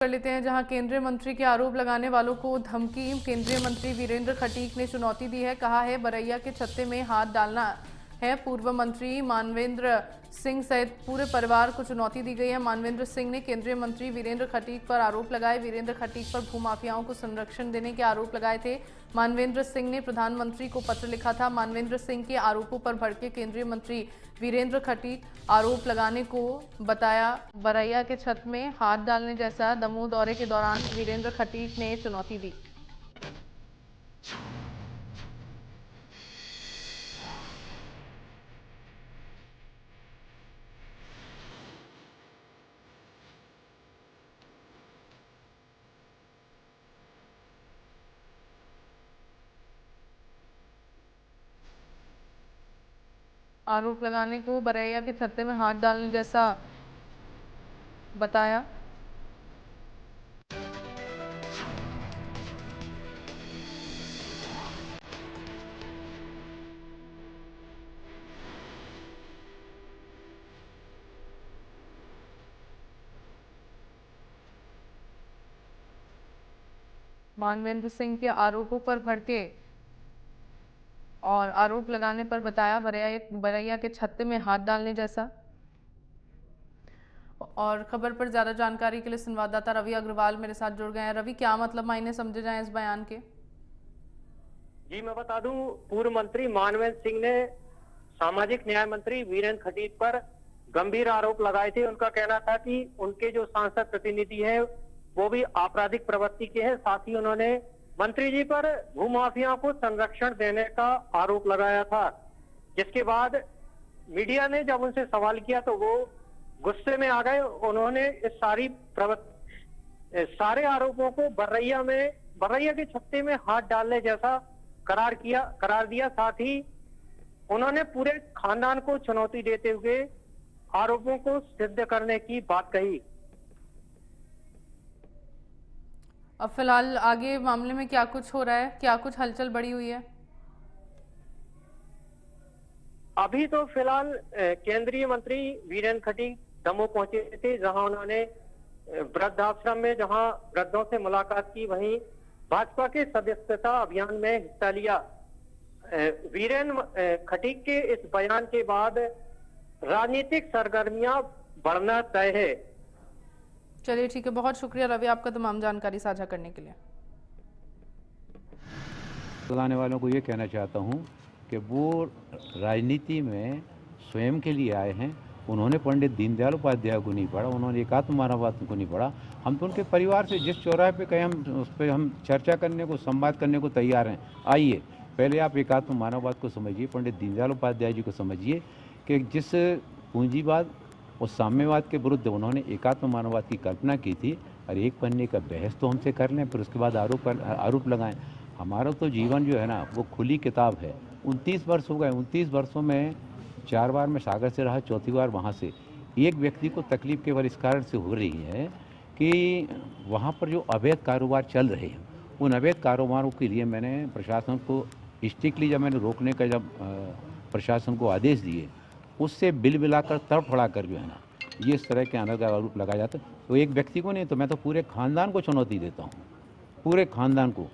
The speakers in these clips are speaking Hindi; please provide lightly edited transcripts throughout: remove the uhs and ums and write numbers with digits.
कर लेते हैं, जहां केंद्रीय मंत्री के आरोप लगाने वालों को धमकी। केंद्रीय मंत्री वीरेंद्र खटीक ने चुनौती दी है। कहा है बरैया के छत्ते में हाथ डालना है। पूर्व मंत्री मानवेंद्र सिंह सहित पूरे परिवार को चुनौती दी गई है। मानवेंद्र सिंह ने केंद्रीय मंत्री वीरेंद्र खटीक पर आरोप लगाए। वीरेंद्र खटीक पर भूमाफियाओं को संरक्षण देने के आरोप लगाए थे। मानवेंद्र सिंह ने प्रधानमंत्री को पत्र लिखा था। मानवेंद्र सिंह के आरोपों पर भड़के केंद्रीय मंत्री वीरेंद्र खटीक आरोप लगाने को बताया बरैया के छत में हाथ डालने जैसा। दमोह दौरे के दौरान वीरेंद्र खटीक ने चुनौती दी। आरोप लगाने को बरैया के छत्ते में हाथ डालने जैसा बताया। मानवेंद्र सिंह के आरोपों पर भड़के और आरोप लगाने पर बताया बरैया के छत्ते में हाथ डालने जैसा। और खबर पर ज्यादा जानकारी के लिए संवाददाता रवि अग्रवाल मेरे साथ जुड़ गए हैं। रवि, क्या मतलब मायने समझे जाएं इस बयान के? जी, मैं बता दूं, पूर्व मंत्री मानवेंद्र सिंह ने सामाजिक न्याय मंत्री वीरेंद्र खटीक पर गंभीर आरोप लगाए थे। उनका कहना था कि उनके जो सांसद प्रतिनिधि हैं वो भी आपराधिक प्रवृत्ति के हैं। साथ ही उन्होंने मंत्री जी पर भूमाफिया को संरक्षण देने का आरोप लगाया था, जिसके बाद मीडिया ने जब उनसे सवाल किया तो वो गुस्से में आ गए। उन्होंने इस सारे आरोपों को बरैया के छत्ते में हाथ डालने जैसा करार दिया। साथ ही उन्होंने पूरे खानदान को चुनौती देते हुए आरोपों को सिद्ध करने की बात कही। अब फिलहाल आगे मामले में क्या कुछ हो रहा है, क्या कुछ हलचल बढ़ी हुई है? अभी तो फिलहाल केंद्रीय मंत्री वीरेंद्र खटीक दमोह पहुंचे थे, जहां उन्होंने वृद्धाश्रम में जहां वृद्धों से मुलाकात की, वहीं भाजपा के सदस्यता अभियान में हिस्सा लिया। वीरेंद्र खटीक के इस बयान के बाद राजनीतिक सरगर्मियां बढ़ना तय है। चलिए ठीक है, बहुत शुक्रिया रवि आपका तमाम जानकारी साझा करने के लिए। लगाने वालों को ये कहना चाहता हूँ कि वो राजनीति में स्वयं के लिए आए हैं। उन्होंने पंडित दीनदयाल उपाध्याय को नहीं पढ़ा, उन्होंने एकात्म मानववाद को नहीं पढ़ा। हम तो उनके परिवार से जिस चौराहे पे कहें हम उस पर हम चर्चा करने को, संवाद करने को तैयार हैं। आइए, पहले आप एकात्म मानववाद को समझिए, पंडित दीनदयाल उपाध्याय जी को समझिए कि जिस पूंजीवाद और साम्यवाद के विरुद्ध उन्होंने एकात्म मानववाद की कल्पना की थी। और एक पन्ने का बहस तो हमसे कर लें, फिर उसके बाद आरोप लगाएं। हमारा तो जीवन जो है ना वो खुली किताब है। 29 वर्ष हो गए, 29 वर्षों में 4 बार मैं सागर से रहा, चौथी बार वहाँ से। एक व्यक्ति को तकलीफ केवल इस कारण से हो रही है कि वहाँ पर जो अवैध कारोबार चल रहे हैं, उन अवैध कारोबारों के लिए मैंने प्रशासन को स्ट्रिक्टली जब मैंने रोकने का प्रशासन को आदेश दिए, उससे बिल मिलाकर तड़फड़ा कर जो है ना ये इस तरह के अनर्गल आरोप लगाया जाता है। तो एक व्यक्ति को नहीं, तो मैं तो पूरे खानदान को चुनौती देता हूँ, पूरे खानदान को,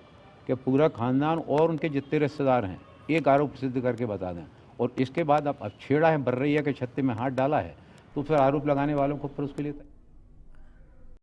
कि पूरा खानदान और उनके जितने रिश्तेदार हैं एक आरोप सिद्ध करके बता दें। और इसके बाद अब छेड़ा है, बरैया के छत्ते में हाथ डाला है, तो फिर आरोप लगाने वालों को फिर उसके लिए